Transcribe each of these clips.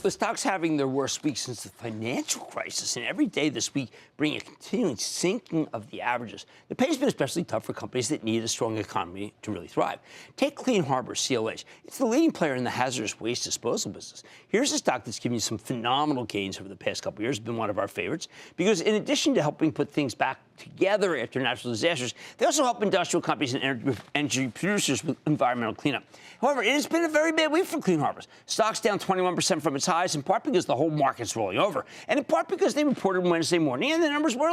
The stock's having their worst week since the financial crisis, and every day this week bringing a continuing sinking of the averages. The pace has been especially tough for companies that need a strong economy to really thrive. Take Clean Harbors, CLH. It's the leading player in the hazardous waste disposal business. Here's a stock that's given you some phenomenal gains over the past couple of years. It's been one of our favorites because in addition to helping put things back together after natural disasters, they also help industrial companies and energy producers with environmental cleanup. However, it has been a very bad week for Clean Harbors. Stock's down 21% from its highs, in part because the whole market's rolling over, and in part because they reported Wednesday morning, and the numbers were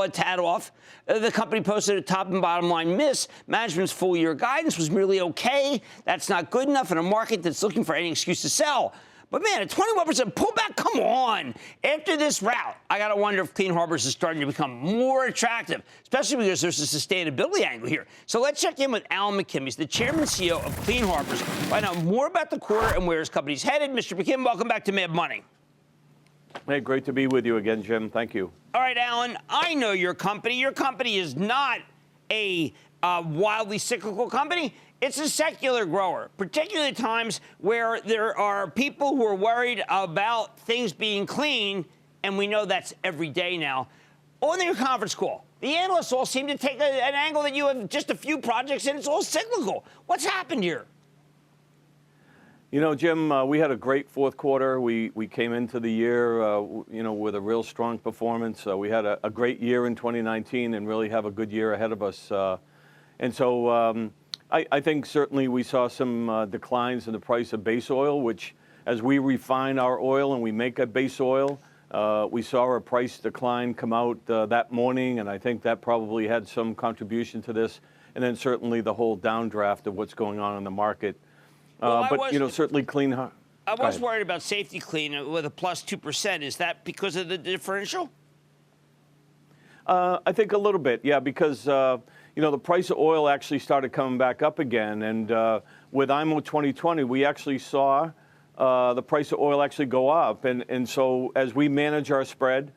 a tad off. The company posted a top and bottom line miss. Management's full-year guidance was merely okay. That's not good enough in a market that's looking for any excuse to sell. But, man, a 21% pullback, come on. After this rout, I got to wonder if Clean Harbors is starting to become more attractive, especially because there's a sustainability angle here. So let's check in with Alan McKim. He's the chairman and CEO of Clean Harbors. Find out more about the quarter and where his company's headed. Mr. McKim, welcome back to Mad Money. Hey, great to be with you again, Jim. Thank you. All right, Alan, I know your company. Your company is not a wildly cyclical company. It's a secular grower, particularly at times where there are people who are worried about things being clean, and we know that's every day now. On your conference call, the analysts all seem to take an angle that you have just a few projects and it's all cyclical. What's happened here? You know, Jim, we had a great fourth quarter. We came into the year, with a real strong performance. We had a great year in 2019 and really have a good year ahead of us. I think certainly we saw some declines in the price of base oil, which as we refine our oil and we make a base oil, we saw a price decline come out that morning, and I think that probably had some contribution to this. And then certainly the whole downdraft of what's going on in the market. Certainly clean. I was worried about Safety Clean with a plus 2%. Is that because of the differential? I think a little bit, yeah, because the price of oil actually started coming back up again, and with IMO 2020, we actually saw the price of oil actually go up, and so as we manage our spread,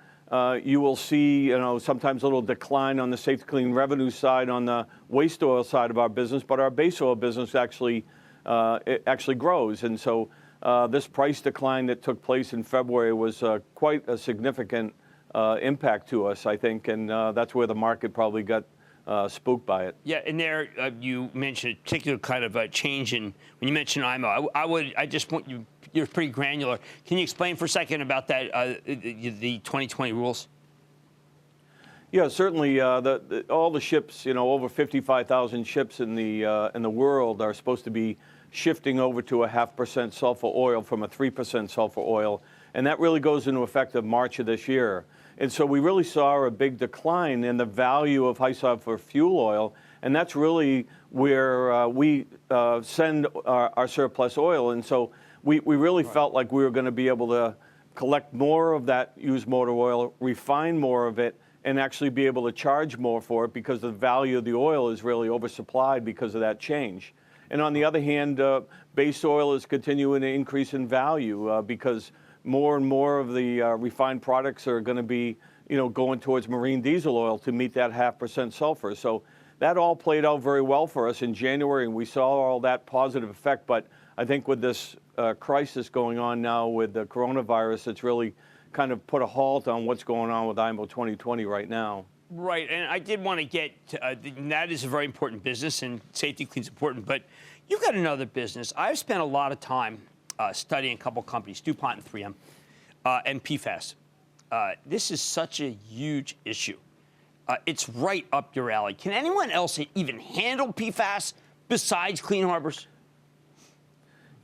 you will see sometimes a little decline on the Safety Clean revenue side on the waste oil side of our business, but our base oil business actually grows, and so this price decline that took place in February was quite a significant impact to us, I think, and that's where the market probably got spooked by it. Yeah, and there you mentioned a particular kind of a change in, when you mentioned IMO, I just want you, you're pretty granular. Can you explain for a second about that, the 2020 rules? Yeah, certainly. All the ships, over 55,000 ships in the world are supposed to be shifting over to a 0.5% sulfur oil from a 3% sulfur oil, and that really goes into effect of March of this year. And so we really saw a big decline in the value of high sulfur fuel oil, and that's really where we send our surplus oil. And so we really felt like we were going to be able to collect more of that used motor oil, refine more of it, and actually be able to charge more for it because the value of the oil is really oversupplied because of that change. And on the other hand, base oil is continuing to increase in value because more and more of the refined products are going to be, going towards marine diesel oil to meet that 0.5% sulfur. So that all played out very well for us in January, and we saw all that positive effect. But I think with this crisis going on now with the coronavirus, it's really kind of put a halt on what's going on with IMO 2020 right now. Right, and I did want to get to, that is a very important business, and Safety Clean's important, but you've got another business. I've spent a lot of time studying a couple companies, DuPont and 3M, and PFAS. This is such a huge issue. It's right up your alley. Can anyone else even handle PFAS besides Clean Harbors?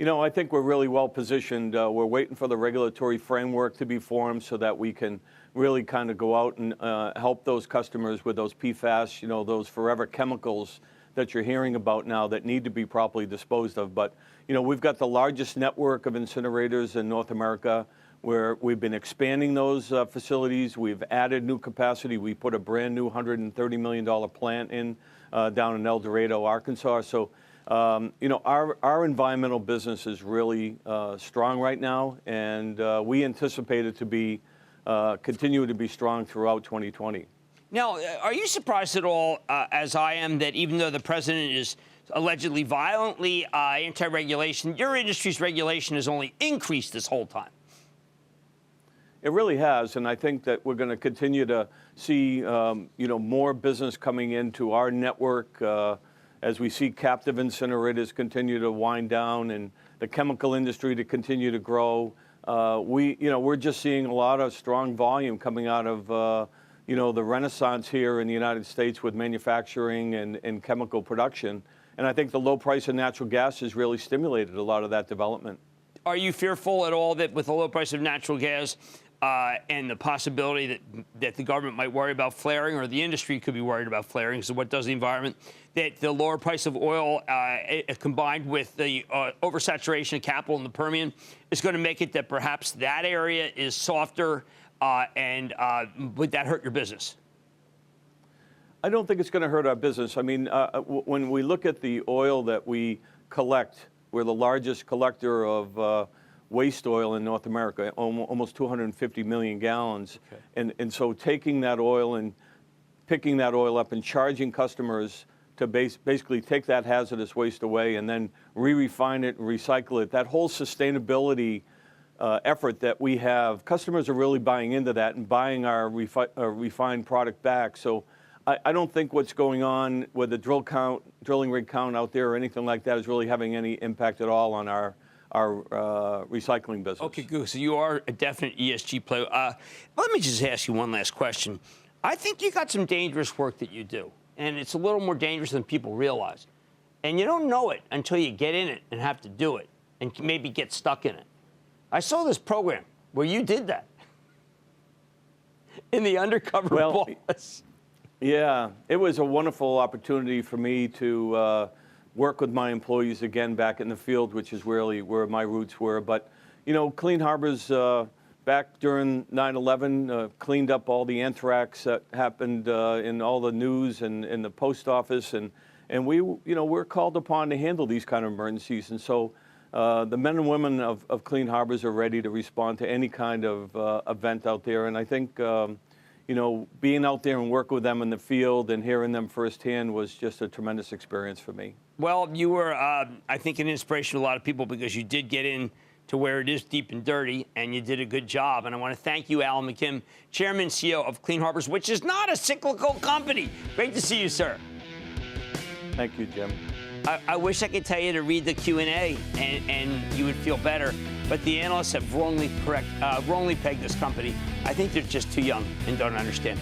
I think we're really well positioned. We're waiting for the regulatory framework to be formed so that we can really kind of go out and help those customers with those PFAS, those forever chemicals that you're hearing about now that need to be properly disposed of. But, we've got the largest network of incinerators in North America, where we've been expanding those facilities. We've added new capacity. We put a brand new $130 million plant in down in El Dorado, Arkansas. So, our environmental business is really strong right now, and we anticipate it to be continue to be strong throughout 2020. Now, are you surprised at all, as I am, that even though the president is allegedly violently anti-regulation, your industry's regulation has only increased this whole time? It really has, and I think that we're going to continue to see, more business coming into our network as we see captive incinerators continue to wind down and the chemical industry to continue to grow. We're just seeing a lot of strong volume coming out of, the renaissance here in the United States with manufacturing and chemical production. And I think the low price of natural gas has really stimulated a lot of that development. Are you fearful at all that with the low price of natural gas and the possibility that the government might worry about flaring, or the industry could be worried about flaring, so what does the environment, that the lower price of oil combined with the oversaturation of capital in the Permian is going to make it that perhaps that area is softer, and would that hurt your business? I don't think it's going to hurt our business. I mean, when we look at the oil that we collect, we're the largest collector of waste oil in North America, almost 250 million gallons. Okay. And so taking that oil and picking that oil up and charging customers to basically take that hazardous waste away and then re-refine it and recycle it, that whole sustainability effort that we have, customers are really buying into that and buying our refined product back. So I don't think what's going on with the drilling rig count out there or anything like that is really having any impact at all on our recycling business. Okay, good. So you are a definite ESG player. Let me just ask you one last question. I think you got some dangerous work that you do, and it's a little more dangerous than people realize. And you don't know it until you get in it and have to do it and maybe get stuck in it. I saw this program where you did that in the undercover boss. Yeah, it was a wonderful opportunity for me to work with my employees again back in the field, which is really where my roots were. But, Clean Harbors back during 9/11 cleaned up all the anthrax that happened in all the news and in the post office. And we, we're called upon to handle these kind of emergencies. And so the men and women of Clean Harbors are ready to respond to any kind of event out there. And I think, being out there and working with them in the field and hearing them firsthand was just a tremendous experience for me. Well, you were, I think, an inspiration to a lot of people because you did get in to where it is deep and dirty, and you did a good job. And I want to thank you, Alan McKim, Chairman and CEO of Clean Harbors, which is not a cyclical company. Great to see you, sir. Thank you, Jim. I wish I could tell you to read the Q&A and you would feel better, but the analysts have wrongly pegged this company. I think they're just too young and don't understand.